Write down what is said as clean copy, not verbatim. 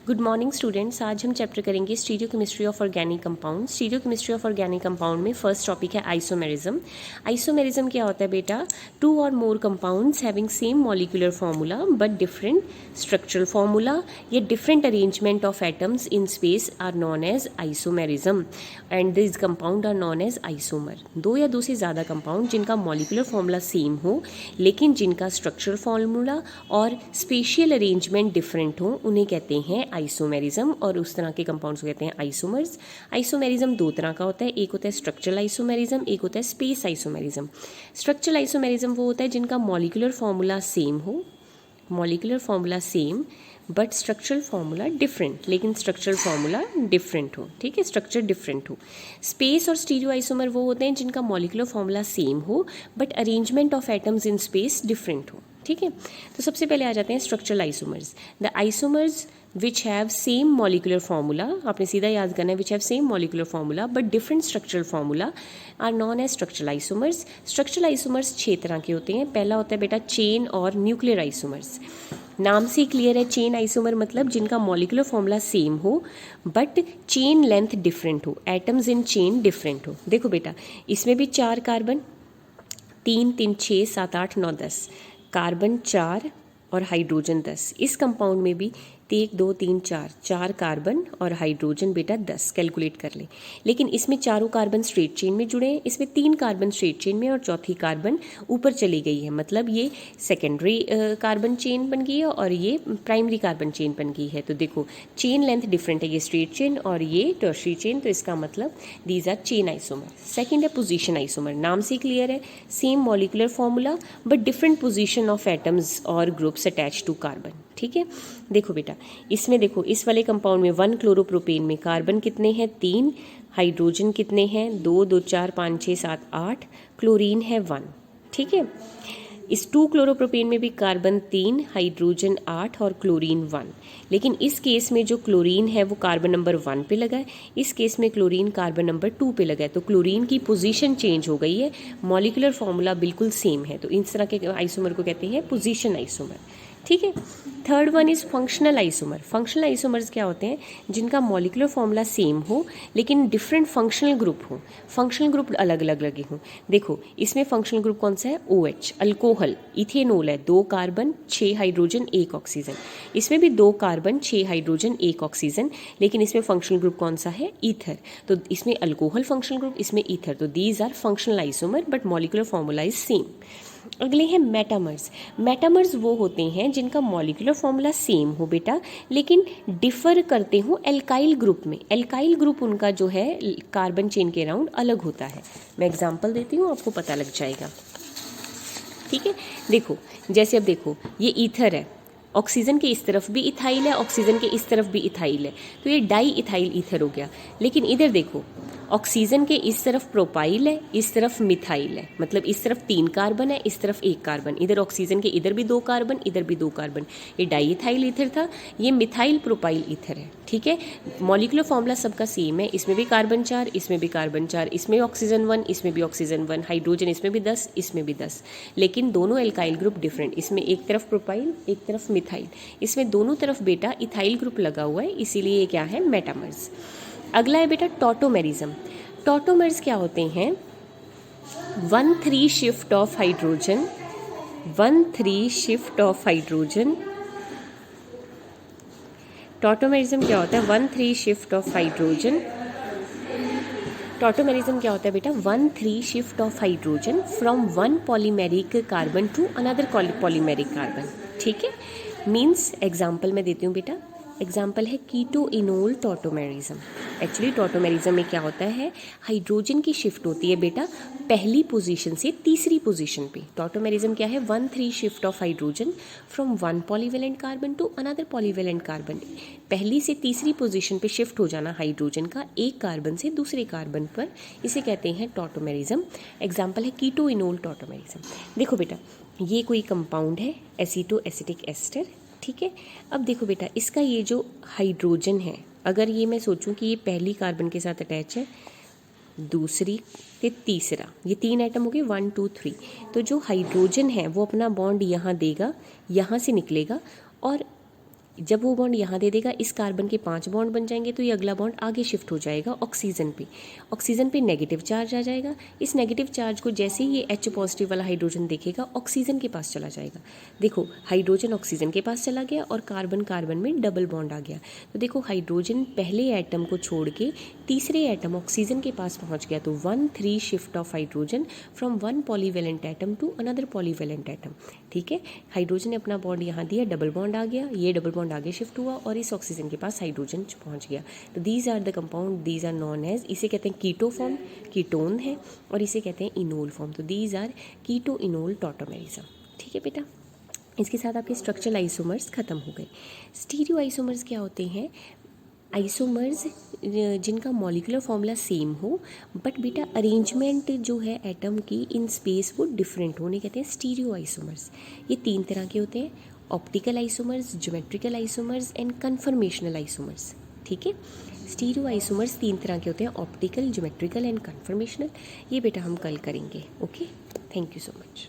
Good morning students. आज हम chapter करेंगे stereochemistry of organic compound. Stereochemistry of organic compound में फर्स्ट टॉपिक है आइसोमेरिज्म। आइसोमेरिज्म क्या होता है बेटा? Two or more compounds having same molecular formula but different structural formula या different arrangement of atoms in space are known as isomerism and this compound are known as isomer. दो या दो से ज़्यादा कंपाउंड जिनका मॉलिक्यूलर फार्मूला सेम हो लेकिन जिनका स्ट्रक्चरल फार्मूला और स्पेशियल अरेंजमेंट डिफरेंट हो उन्हें कहते हैं आइसोमेरिज्म, और उस तरह के कंपाउंड्स को कहते हैं आइसोमर्स। आइसोमेरिज्म दो तरह का होता है, एक होता है स्ट्रक्चरल आइसोमेरिज्म, एक होता है स्पेस आइसोमेरिज्म। स्ट्रक्चरल आइसोमेरिज्म वो होता है जिनका मॉलिक्यूलर फार्मूला सेम हो, molecular formula same but structural formula different, लेकिन स्ट्रक्चरल फार्मूला डिफरेंट हो, ठीक है, स्ट्रक्चर डिफरेंट हो। स्पेस और स्टीरियो आइसोमर वो होते हैं जिनका मॉलिक्यूलर फार्मूला सेम हो but arrangement of atoms in space different हो, ठीक है। तो सबसे पहले आ जाते हैं structural isomers. The isomers which have same molecular formula, आपने सीधा याद करना है, which have same molecular formula but different structural formula are known as structural isomers. structural isomers 6 तरह के होते हैं। पहला होता है बेटा चेन और न्यूक्लियर आइसोमर्स। नाम से क्लियर है, चेन आइसोमर मतलब जिनका मॉलिक्यूलर फॉर्मूला सेम हो बट चेन लेंथ डिफरेंट हो, एटम्स इन चेन डिफरेंट हो। देखो बेटा, इसमें भी 4 कार्बन, 3 3 6 7 8 9 10 कार्बन 4 और हाइड्रोजन 10। इस कंपाउंड में भी 1 2 3 4 कार्बन और हाइड्रोजन बेटा 10 कैलकुलेट कर ले। लेकिन इसमें चारों कार्बन स्ट्रेट चेन में जुड़े हैं, इसमें 3 कार्बन स्ट्रेट चेन में और चौथी कार्बन ऊपर चली गई है, मतलब ये सेकेंडरी कार्बन चेन बन गई है और ये प्राइमरी कार्बन चेन बन गई है। तो देखो चेन लेंथ डिफरेंट है, ये स्ट्रेट चेन और ये टर्शरी चेन, तो इसका मतलब these are chain isomer. Second है पोजिशन आइसोमर। नाम से क्लियर है, same molecular formula but different position of atoms और ग्रुप्स अटैच टू कार्बन, ठीक है। देखो बेटा, इसमें देखो इस वाले कंपाउंड में 1 क्लोरोप्रोपेन में कार्बन कितने हैं? 3, हाइड्रोजन कितने हैं? 2 2 4 5 6 7 8, क्लोरीन है 1, ठीक है। इस 2 क्लोरोप्रोपेन में भी कार्बन 3, हाइड्रोजन 8 और क्लोरीन 1। लेकिन इस केस में जो क्लोरीन है वो कार्बन नंबर 1 पे लगा है, इस केस में क्लोरीन कार्बन नंबर 2 पे लगा है, तो क्लोरीन की पोजीशन चेंज हो गई है, मॉलिक्यूलर फॉर्मूला बिल्कुल सेम है। तो इस तरह के आइसोमर को कहते हैं पोजीशन आइसोमर, ठीक है। Third one is functional isomer. Functional isomers क्या होते हैं? जिनका मॉलिक्यूलर फॉर्मूला सेम हो लेकिन डिफरेंट फंक्शनल ग्रुप हो, फंक्शनल ग्रुप अलग अलग लगे हों। देखो इसमें फंक्शनल ग्रुप कौन सा है? OH, अल्कोहल, इथेनॉल है, 2 कार्बन 6 हाइड्रोजन 1 ऑक्सीजन। इसमें भी 2 कार्बन 6 हाइड्रोजन 1 ऑक्सीजन, लेकिन इसमें फंक्शनल ग्रुप कौन सा है? ईथर। तो इसमें अल्कोहल फंक्शनल ग्रुप, इसमें ईथर, तो these are functional isomer but molecular formula is same. अगले हैं मेटामर्स। मेटामर्स वो होते हैं जिनका मॉलिक्यूलर फॉर्मूला सेम हो बेटा लेकिन डिफर करते हो एल्काइल ग्रुप में। एल्काइल ग्रुप उनका जो है कार्बन चेन के अराउंड अलग होता है। मैं एग्जांपल देती हूँ, आपको पता लग जाएगा, ठीक है। देखो जैसे अब देखो ये ईथर है, ऑक्सीजन के इस तरफ भी इथाइल है, ऑक्सीजन के इस तरफ भी इथाइल है, तो ये डाई इथाइल ईथर हो गया। लेकिन इधर देखो ऑक्सीजन के इस तरफ प्रोपाइल है, इस तरफ मिथाइल है, मतलब इस तरफ 3 कार्बन है, इस तरफ 1 कार्बन, इधर ऑक्सीजन के इधर भी 2 कार्बन, इधर भी 2 कार्बन। ये डाई इथाइल ईथर था, ये मिथाइल प्रोपाइल ईथर है, ठीक है। मॉलिक्यूलर फॉर्मूला सबका सेम है, इसमें भी कार्बन 4, इसमें भी कार्बन 4, इसमें ऑक्सीजन 1, इसमें भी ऑक्सीजन 1, हाइड्रोजन इसमें भी 10, इसमें भी 10, लेकिन दोनों एल्काइल ग्रुप डिफरेंट। इसमें एक तरफ प्रोपाइल, एक तरफ मिथाइल, इसमें दोनों तरफ बेटा इथाइल ग्रुप लगा हुआ है, इसीलिए ये क्या है? मेटामर्स। अगला है बेटा टॉटोमेरिज्म। टॉटोमर्स क्या होते हैं? 1,3 shift of hydrogen, 1,3 shift of hydrogen. Tautomerism क्या होता है? 1,3 शिफ्ट ऑफ हाइड्रोजन। टॉटोमेरिज्म क्या होता है बेटा? 1,3 shift of hydrogen from one polymeric carbon to another polymeric carbon, ठीक है। मीन्स एग्जाम्पल मैं देती हूँ बेटा, एग्जाम्पल है कीटोइनोल टॉटोमेरिज्म। एक्चुअली टॉटोमेरिज्म में क्या होता है? हाइड्रोजन की शिफ्ट होती है बेटा पहली पोजीशन से तीसरी पोजीशन पे। टॉटोमेरिज्म क्या है? 1,3 shift of hydrogen from one polyvalent carbon to another polyvalent carbon. पहली से तीसरी पोजीशन पे शिफ्ट हो जाना हाइड्रोजन का एक कार्बन से दूसरे कार्बन पर, इसे कहते हैं टॉटोमेरिज्म। एग्जाम्पल है कीटोइनोल टॉटोमेरिज्म। देखो बेटा ये कोई कंपाउंड है एसीटो एसिटिक एस्टर, ठीक है। अब देखो बेटा इसका ये जो हाइड्रोजन है, अगर ये मैं सोचूं कि ये पहली कार्बन के साथ अटैच है, दूसरी फिर तीसरा, ये 3 एटम हो गए 1 2 3, तो जो हाइड्रोजन है वो अपना बॉन्ड यहाँ देगा, यहाँ से निकलेगा और जब वो बॉन्ड यहाँ दे देगा, इस कार्बन के 5 बॉन्ड बन जाएंगे, तो ये अगला बॉन्ड आगे शिफ्ट हो जाएगा ऑक्सीजन पे। ऑक्सीजन पे नेगेटिव चार्ज आ जाएगा। इस नेगेटिव चार्ज को जैसे ही ये H पॉजिटिव वाला हाइड्रोजन देखेगा, ऑक्सीजन के पास चला जाएगा। देखो हाइड्रोजन ऑक्सीजन के पास चला गया और कार्बन कार्बन में डबल बॉन्ड आ गया। तो देखो हाइड्रोजन पहले एटम को छोड़ के तीसरे एटम ऑक्सीजन के पास पहुँच गया। तो 1-3 shift of hydrogen from one polyvalent atom to another polyvalent atom. ठीक है, हाइड्रोजन ने अपना बॉन्ड यहाँ दिया, डबल बॉन्ड आ गया, ये डबल बॉन्ड आगे शिफ्ट हुआ और इस ऑक्सीजन के पास हाइड्रोजन पहुँच गया। तो these are the compound, these are known as, इसे कहते हैं कीटो फॉर्म, कीटोन है, और इसे कहते हैं इनोल फॉर्म। तो these are keto enol tautomerism. ठीक है बेटा, इसके साथ आपके स्ट्रक्चरल आइसोमर्स खत्म हो गए। स्टीरियो आइसोमर्स क्या होते हैं? आइसोमर्स जिनका मॉलिक्यूलर फॉर्मूला सेम हो, बट बेटा अरेंजमेंट जो है एटम की इन स्पेस वो डिफरेंट होने कहते हैं स्टीरियो आइसोमर्स। ये 3 तरह के होते हैं, optical isomers, geometrical isomers and conformational isomers. ठीक है, स्टीरियो आइसोमर्स 3 तरह के होते हैं, ऑप्टिकल, ज्योमेट्रिकल एंड कन्फर्मेशनल। ये बेटा हम कल करेंगे। Okay, thank you so much.